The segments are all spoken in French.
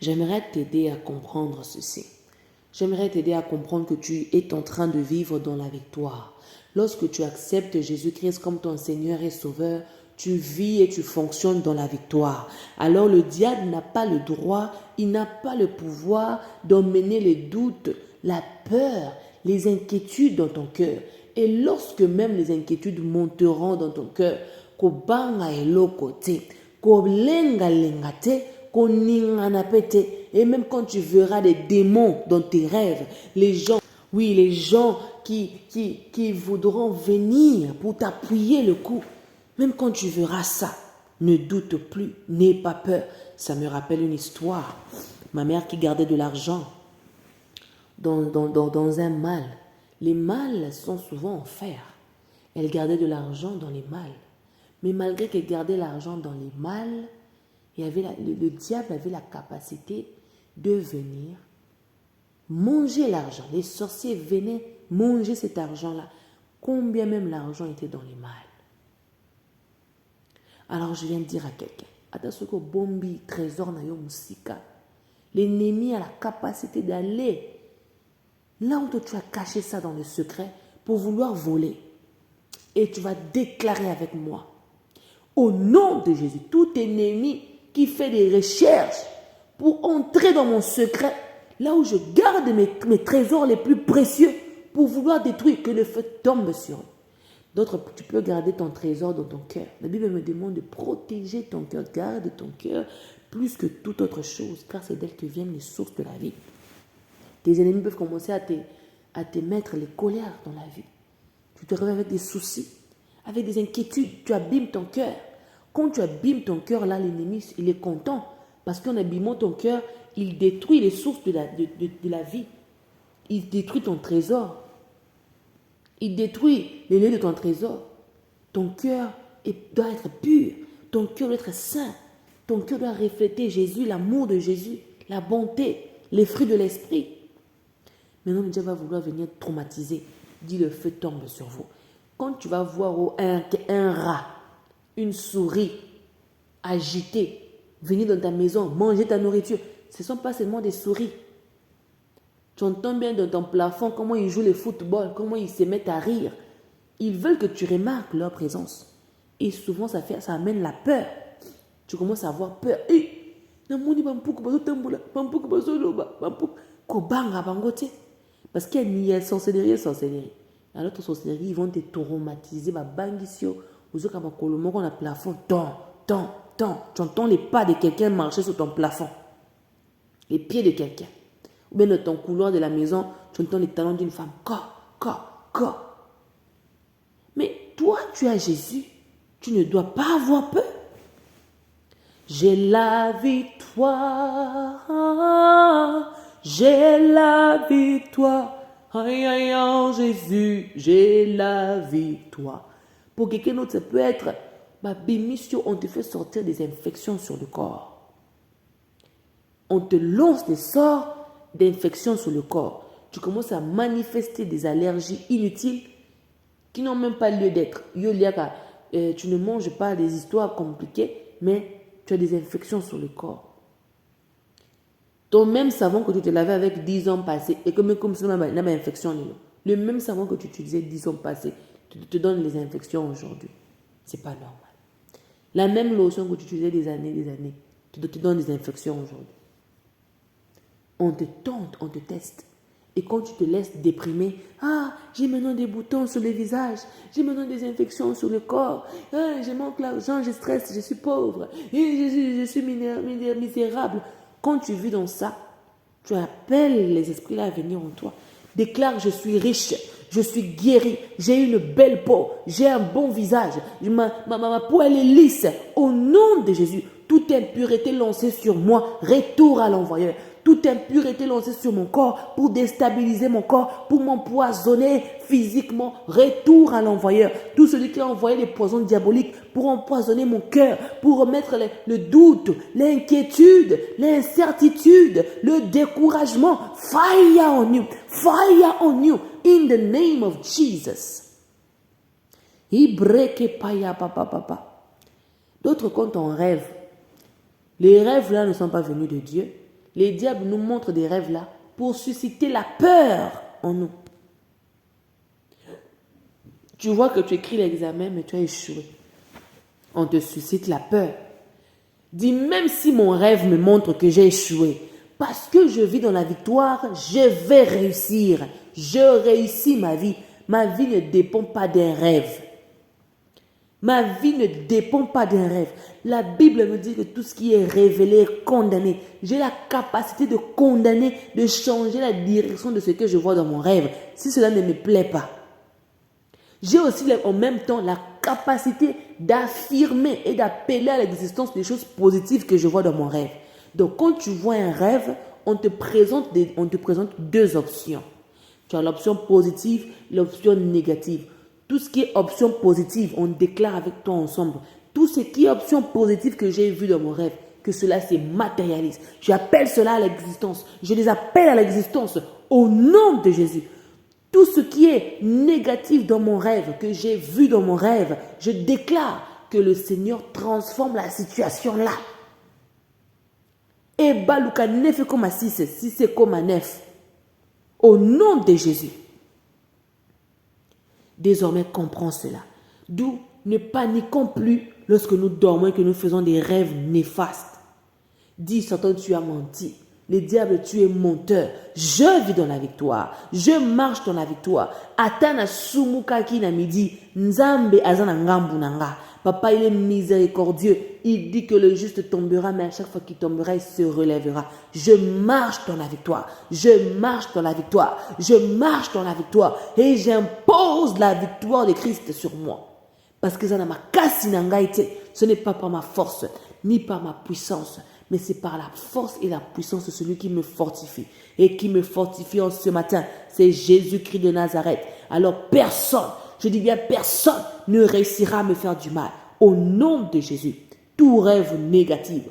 J'aimerais t'aider à comprendre ceci. J'aimerais t'aider à comprendre que tu es en train de vivre dans la victoire. Lorsque tu acceptes Jésus-Christ comme ton Seigneur et Sauveur, tu vis et tu fonctionnes dans la victoire. Alors le diable n'a pas le droit, il n'a pas le pouvoir d'emmener les doutes, la peur, les inquiétudes dans ton cœur. Et lorsque même les inquiétudes monteront dans ton cœur, kobanga elokote, kolenga lengate, koningana pete, et même quand tu verras des démons dans tes rêves, les gens qui voudront venir pour t'appuyer le cou, même quand tu verras ça, ne doute plus, n'aie pas peur. Ça me rappelle une histoire. Ma mère qui gardait de l'argent dans un mal. Les mâles sont souvent en fer. Elle gardait de l'argent dans les mâles. Mais malgré qu'elle gardait l'argent dans les mâles, le diable avait la capacité de venir manger l'argent. Les sorciers venaient manger cet argent-là. Combien même l'argent était dans les mâles. Alors je viens de dire à quelqu'un, Atasoko bombi trésor na yo musika. L'ennemi a la capacité d'aller là où tu as caché ça dans le secret pour vouloir voler. Et tu vas déclarer avec moi, au nom de Jésus, tout ennemi qui fait des recherches pour entrer dans mon secret, là où je garde mes trésors les plus précieux, pour vouloir détruire, que le feu tombe sur eux. D'autres, tu peux garder ton trésor dans ton cœur. La Bible me demande de protéger ton cœur. Garde ton cœur plus que toute autre chose, car c'est d'elle que viennent les sources de la vie. Tes ennemis peuvent commencer à te mettre les colères dans la vie. Tu te réveilles avec des soucis, avec des inquiétudes. Tu abîmes ton cœur. Quand tu abîmes ton cœur, là, l'ennemi, il est content. Parce qu'en abîmant ton cœur, il détruit les sources de la vie. Il détruit ton trésor. Il détruit les lieux de ton trésor. Ton cœur doit être pur. Ton cœur doit être saint. Ton cœur doit refléter Jésus, l'amour de Jésus, la bonté, les fruits de l'esprit. Maintenant, le diable va vouloir venir traumatiser. Dit le feu tombe sur vous. Quand tu vas voir un rat, une souris agitée, venir dans ta maison, manger ta nourriture, ce ne sont pas seulement des souris. Tu entends bien dans ton plafond comment ils jouent le football, comment ils se mettent à rire. Ils veulent que tu remarques leur présence. Et souvent, ça amène la peur. Tu commences à avoir peur. Parce qu'il y a sorcellerie. Alors, ton sorcellerie, ils vont te traumatiser. Tu entends les pas de quelqu'un marcher sur ton plafond. Les pieds de quelqu'un. Ou bien dans ton couloir de la maison, tu entends les talons d'une femme. Mais toi, tu as Jésus. Tu ne dois pas avoir peur. J'ai la victoire. J'ai la victoire. Aïe, aïe, en Jésus, j'ai la victoire. Pour quelqu'un d'autre, ça peut être, on te fait sortir des infections sur le corps. On te lance des sorts d'infections sur le corps. Tu commences à manifester des allergies inutiles qui n'ont même pas lieu d'être. Tu ne manges pas des histoires compliquées, mais tu as des infections sur le corps. Ton même savon que tu te lavais avec 10 ans passés, et comme ça, il y a une infection. Le même savon que tu utilisais 10 ans passés, te donne les infections aujourd'hui. Ce n'est pas normal. La même lotion que tu utilisais des années, te donne des infections aujourd'hui. On te tente, on te teste. Et quand tu te laisses déprimer, j'ai maintenant des boutons sur le visage, j'ai maintenant des infections sur le corps, je manque l'argent, je stresse, je suis pauvre, et je suis misérable. Quand tu vis dans ça, tu appelles les esprits à venir en toi. Déclare, je suis riche, je suis guéri, j'ai une belle peau, j'ai un bon visage, ma peau elle est lisse. Au nom de Jésus, toute impureté lancée sur moi, retourne à l'envoyeur. Toute impureté lancée sur mon corps pour déstabiliser mon corps, pour m'empoisonner physiquement, retourne à l'envoyeur. Tout celui qui a envoyé les poisons diaboliques pour empoisonner mon cœur, pour remettre le doute, l'inquiétude, l'incertitude, le découragement. Fire on you, in the name of Jesus. D'autres quand on rêve, les rêves là ne sont pas venus de Dieu. Les diables nous montrent des rêves là pour susciter la peur en nous. Tu vois que tu écris l'examen, mais tu as échoué. On te suscite la peur. Dis, même si mon rêve me montre que j'ai échoué, parce que je vis dans la victoire, je vais réussir. Je réussis ma vie. Ma vie ne dépend pas d'un rêve. Ma vie ne dépend pas d'un rêve. La Bible me dit que tout ce qui est révélé est condamné. J'ai la capacité de condamner, de changer la direction de ce que je vois dans mon rêve, si cela ne me plaît pas. J'ai aussi en même temps la capacité d'affirmer et d'appeler à l'existence des choses positives que je vois dans mon rêve. Donc, quand tu vois un rêve, on te présente deux options. Tu as l'option positive et l'option négative. Tout ce qui est option positive, on déclare avec toi ensemble. Tout ce qui est option positive que j'ai vu dans mon rêve, que cela se matérialise. J'appelle cela à l'existence. Je les appelle à l'existence au nom de Jésus. Tout ce qui est négatif dans mon rêve, que j'ai vu dans mon rêve, je déclare que le Seigneur transforme la situation là. Et baluka neuf comme à 6, 6 comme à 9. Au nom de Jésus. Désormais, comprends cela. D'où ne paniquons plus lorsque nous dormons et que nous faisons des rêves néfastes. Dis, Satan, tu as menti. Les diables, tu es menteur. Je vis dans la victoire. Je marche dans la victoire. Atana sumukaki na midi. Nzambe azana ngambu nanga. Papa, il est miséricordieux. Il dit que le juste tombera, mais à chaque fois qu'il tombera, il se relèvera. Je marche dans la victoire. Je marche dans la victoire. Je marche dans la victoire. Et j'impose la victoire de Christ sur moi. Parce que ça n'a ma kasi nangaïté. Ce n'est pas par ma force, ni par ma puissance, mais c'est par la force et la puissance de celui qui me fortifie. Et qui me fortifie en ce matin, c'est Jésus-Christ de Nazareth. Alors personne, je dis bien personne, ne réussira à me faire du mal. Au nom de Jésus, tout rêve négatif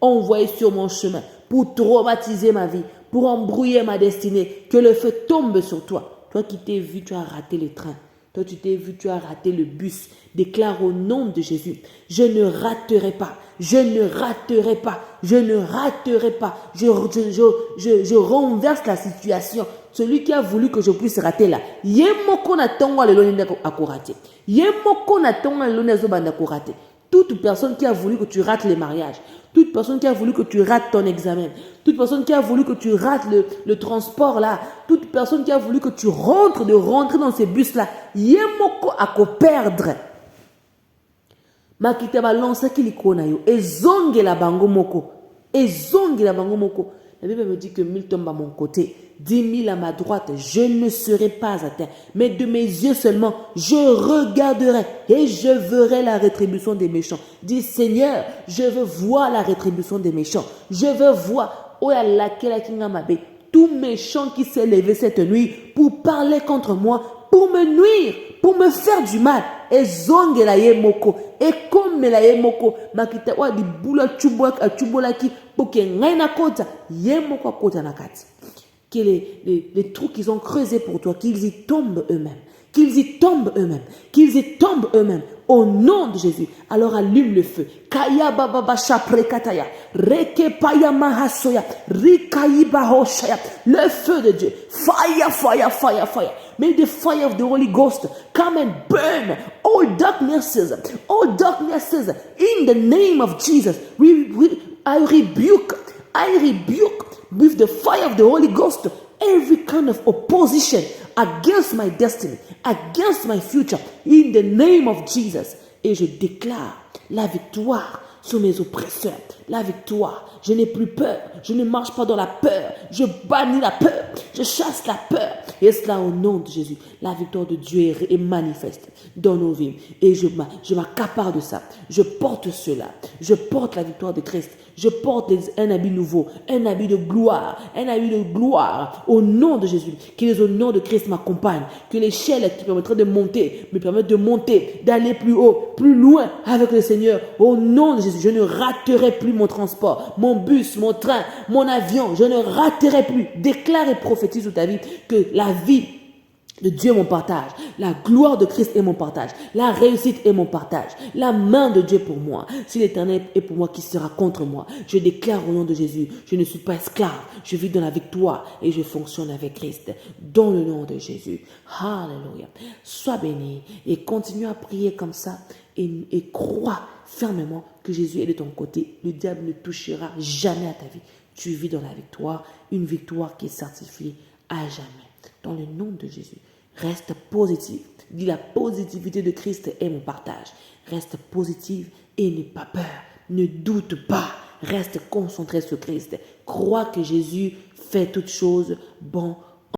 envoyé sur mon chemin pour traumatiser ma vie, pour embrouiller ma destinée, que le feu tombe sur toi. Toi qui t'es vu, tu as raté le train. Toi, tu t'es vu, tu as raté le bus. Déclare au nom de Jésus, je ne raterai pas, je ne raterai pas, je ne raterai pas. Je renverse la situation. Celui qui a voulu que je puisse rater là, yemoko na tongo le loni akurate. Yemoko na tongo le loni azobanda kurate. Toute personne qui a voulu que tu rates les mariages, toute personne qui a voulu que tu rates ton examen, toute personne qui a voulu que tu rates le transport là, toute personne qui a voulu que tu rentres dans ces bus là, yemoko ako perdre. Makita balonsa kiliko na yo, ezonge la bango moko, ezonge la bango moko. La Bible me dit que 1000 tombent à mon côté, 10 000 à ma droite, je ne serai pas atteint. Mais de mes yeux seulement, je regarderai et je verrai la rétribution des méchants. Dis Seigneur, je veux voir la rétribution des méchants. Je veux voir, tout méchant qui s'est levé cette nuit pour parler contre moi, pour me nuire, pour me faire du mal. Et zonge la yemoko, et comme la yemoko, makita wa di bula chubolaki, pour que ngaina kota, yemoko kota nakati. Que les trous qu'ils ont creusés pour toi, qu'ils y tombent eux-mêmes. Qu'ils y tombent eux-mêmes. Qu'ils y tombent eux-mêmes. Au nom de Jésus. Alors allume le feu. Kaya baba shapre kataya. Reke paya mahasoya. Rikaiba hoshaya. Le feu de Dieu. Fire, fire, fire, fire. May the fire of the Holy Ghost come and burn all darknesses. All darknesses. In the name of Jesus. I rebuke with the fire of the Holy Ghost every kind of opposition against my destiny, against my future, in the name of Jesus. Et je déclare la victoire sur mes oppresseurs. La victoire. Je n'ai plus peur. Je ne marche pas dans la peur. Je bannis la peur. Je chasse la peur. Et cela au nom de Jésus. La victoire de Dieu est manifeste dans nos vies. Et je m'accapare de ça. Je porte cela. Je porte la victoire de Christ. Je porte un habit nouveau, un habit de gloire, au nom de Jésus. Que les honneurs de Christ m'accompagnent. Que l'échelle qui permettra de monter, me permette de monter, d'aller plus haut, plus loin avec le Seigneur. Au nom de Jésus, je ne raterai plus mon transport, mon bus, mon train, mon avion. Je ne raterai plus. Déclare et prophétise sur ta vie que la vie de Dieu est mon partage. La gloire de Christ est mon partage. La réussite est mon partage. La main de Dieu pour moi. Si l'Éternel est pour moi, qui sera contre moi? Je déclare au nom de Jésus, je ne suis pas esclave. Je vis dans la victoire et je fonctionne avec Christ. Dans le nom de Jésus. Alléluia. Sois béni et continue à prier comme ça et crois fermement que Jésus est de ton côté. Le diable ne touchera jamais à ta vie. Tu vis dans la victoire, une victoire qui est certifiée à jamais. Dans le nom de Jésus, reste positif. Dis, la positivité de Christ est mon partage. Reste positive et n'aie pas peur. Ne doute pas. Reste concentré sur Christ. Crois que Jésus fait toutes choses bon